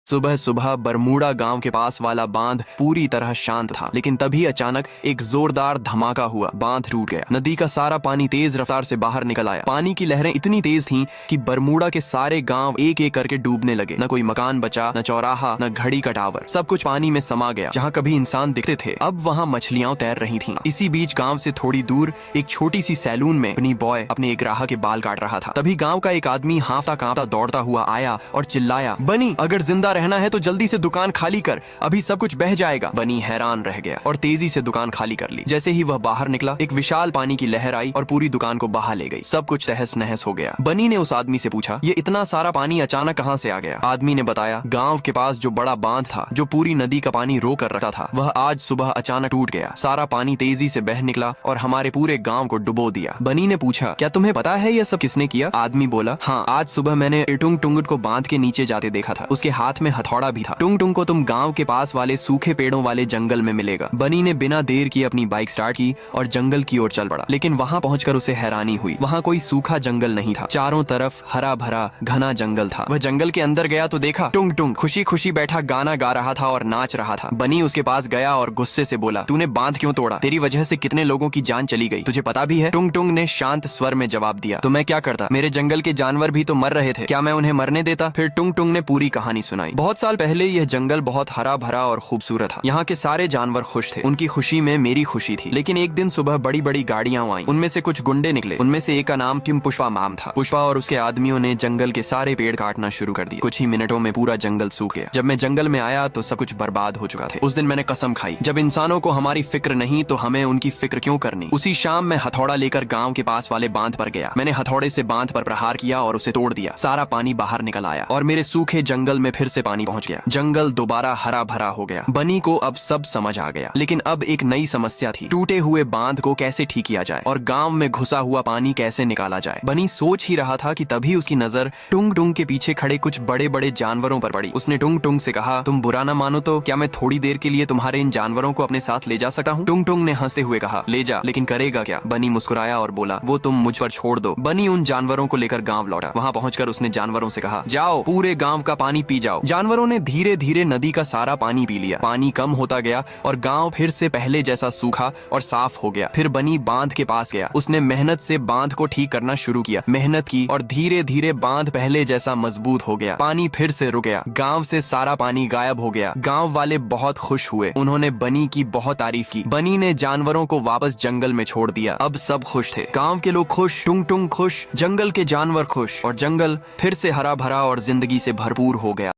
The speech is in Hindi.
सुबह सुबह बरमूडा गांव के पास वाला बांध पूरी तरह शांत था, लेकिन तभी अचानक एक जोरदार धमाका हुआ। बांध टूट गया। नदी का सारा पानी तेज रफ्तार से बाहर निकल आया। पानी की लहरें इतनी तेज थीं कि बरमूडा के सारे गांव एक एक करके डूबने लगे। न कोई मकान बचा, न चौराहा, न घड़ी का टावर, सब कुछ पानी में समा गया। जहाँ कभी इंसान दिखते थे, अब वहाँ मछलियां तैर रही थीं। इसी बीच गांव से थोड़ी दूर एक छोटी सी सैलून में बनी बॉय अपने एक ग्राहक के बाल काट रहा था। तभी गाँव का एक आदमी हाफता कांपता दौड़ता हुआ आया और चिल्लाया, बनी, अगर जिंदा रहना है तो जल्दी से दुकान खाली कर, अभी सब कुछ बह जाएगा। बनी हैरान रह गया और तेजी से दुकान खाली कर ली। जैसे ही वह बाहर निकला, एक विशाल पानी की लहर आई और पूरी दुकान को बहा ले गई। सब कुछ तहस नहस हो गया। बनी ने उस आदमी से पूछा, ये इतना सारा पानी अचानक कहाँ से आ गया? आदमी ने बताया, गांव के पास जो बड़ा बांध था, जो पूरी नदी का पानी रोक कर रखा था, वह आज सुबह अचानक टूट गया। सारा पानी तेजी से बह निकला और हमारे पूरे गाँव को डुबो दिया। बनी ने पूछा, क्या तुम्हें पता है यह सब किसने किया? आदमी बोला, हाँ, आज सुबह मैंने टुंग टुंग को बांध के नीचे जाते देखा था। उसके हाथ में हथौड़ा भी था। टुंग टुंग को तुम गांव के पास वाले सूखे पेड़ों वाले जंगल में मिलेगा। बनी ने बिना देर किए अपनी बाइक स्टार्ट की और जंगल की ओर चल पड़ा। लेकिन वहां पहुंचकर उसे हैरानी हुई। वहां कोई सूखा जंगल नहीं था। चारों तरफ हरा भरा घना जंगल था। वह जंगल के अंदर गया तो देखा टुंग टुंग खुशी खुशी बैठा गाना गा रहा था और नाच रहा था। बनी उसके पास गया और गुस्से से बोला, तूने बांध क्यों तोड़ा? तेरी वजह से कितने लोगों की जान चली गई, तुझे पता भी है? टुंग टुंग ने शांत स्वर में जवाब दिया, तो मैं क्या करता? मेरे जंगल के जानवर भी तो मर रहे थे, क्या मैं उन्हें मरने देता? फिर टुंग टुंग ने पूरी कहानी सुनाई। बहुत साल पहले यह जंगल बहुत हरा भरा और खूबसूरत था। यहाँ के सारे जानवर खुश थे। उनकी खुशी में मेरी खुशी थी। लेकिन एक दिन सुबह बड़ी बड़ी गाड़ियां आईं। उनमें से कुछ गुंडे निकले। उनमें से एक का नाम टिम पुष्पा माम था। पुष्पा और उसके आदमियों ने जंगल के सारे पेड़ काटना शुरू कर दिए। कुछ ही मिनटों में पूरा जंगल सूख गया। जब मैं जंगल में आया तो सब कुछ बर्बाद हो चुका था। उस दिन मैंने कसम खाई, जब इंसानों को हमारी फिक्र नहीं तो हमें उनकी फिक्र क्यों करनी। उसी शाम मैं हथौड़ा लेकर गाँव के पास वाले बांध पर गया। मैंने हथौड़े से बांध पर प्रहार किया और उसे तोड़ दिया। सारा पानी बाहर निकल आया और मेरे सूखे जंगल में फिर से पानी पहुंच गया। जंगल दोबारा हरा भरा हो गया। बनी को अब सब समझ आ गया। लेकिन अब एक नई समस्या थी, टूटे हुए बांध को कैसे ठीक किया जाए और गांव में घुसा हुआ पानी कैसे निकाला जाए। बनी सोच ही रहा था कि तभी उसकी नजर टुंग टुंग के पीछे खड़े कुछ बड़े बड़े जानवरों पर पड़ी। उसने टुंग टुंग से कहा, तुम बुरा ना मानो तो क्या मैं थोड़ी देर के लिए तुम्हारे इन जानवरों को अपने साथ ले जा सकता हूँ? टुंग टुंग ने हंसते हुए कहा, ले जा, लेकिन करेगा क्या? बनी मुस्कुराया और बोला, वो तुम मुझ पर छोड़ दो। बनी उन जानवरों को लेकर गाँव लौटा। वहाँ पहुंचकर उसने जानवरों से कहा, जाओ, पूरे गाँव का पानी पी जाओ। जानवरों ने धीरे धीरे नदी का सारा पानी पी लिया। पानी कम होता गया और गांव फिर से पहले जैसा सूखा और साफ हो गया। फिर बनी बांध के पास गया। उसने मेहनत से बांध को ठीक करना शुरू किया। मेहनत की और धीरे धीरे बांध पहले जैसा मजबूत हो गया। पानी फिर से रुक गया। गांव से सारा पानी गायब हो गया। गांव वाले बहुत खुश हुए। उन्होंने बनी की बहुत तारीफ की। बनी ने जानवरों को वापस जंगल में छोड़ दिया। अब सब खुश थे। गाँव के लोग खुश, टुंग टुंग खुश, जंगल के जानवर खुश और जंगल फिर से हरा भरा और जिंदगी से भरपूर हो गया।